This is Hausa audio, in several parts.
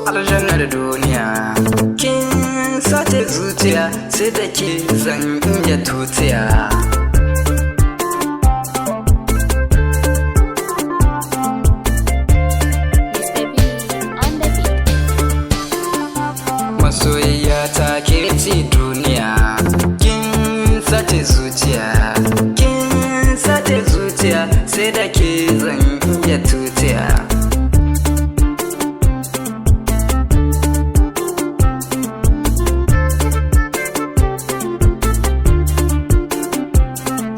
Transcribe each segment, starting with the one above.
aljannar duniya. Kin sace zuciya sai da ke zan iya tutiya. Masoyiya ta ke ce duniya. Kin sace zuciya, kin sace zuciya sai da ke zan iya tutiya.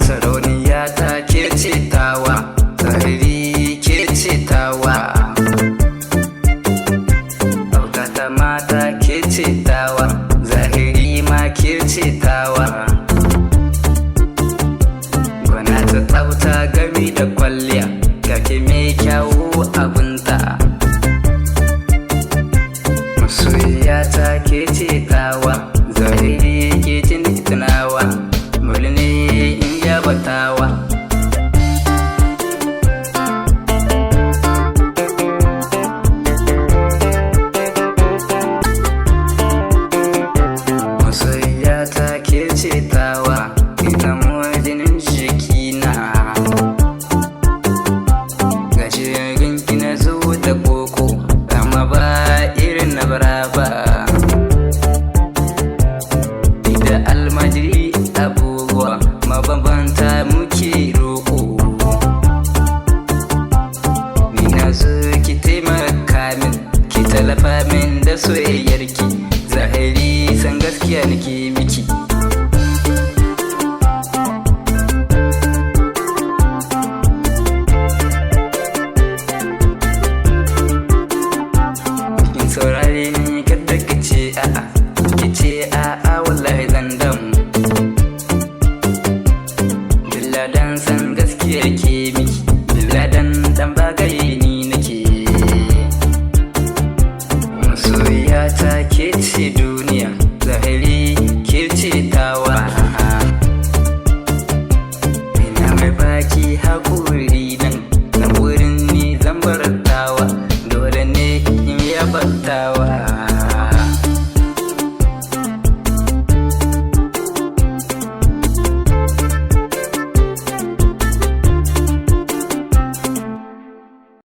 Sarauniya ta ke ce tawa, zahiri ke ce tawa. Ɗaukata mata ke ce tawa, zahiri ma ke ce tawa. Gwana ta tsafta gami da kwalliya,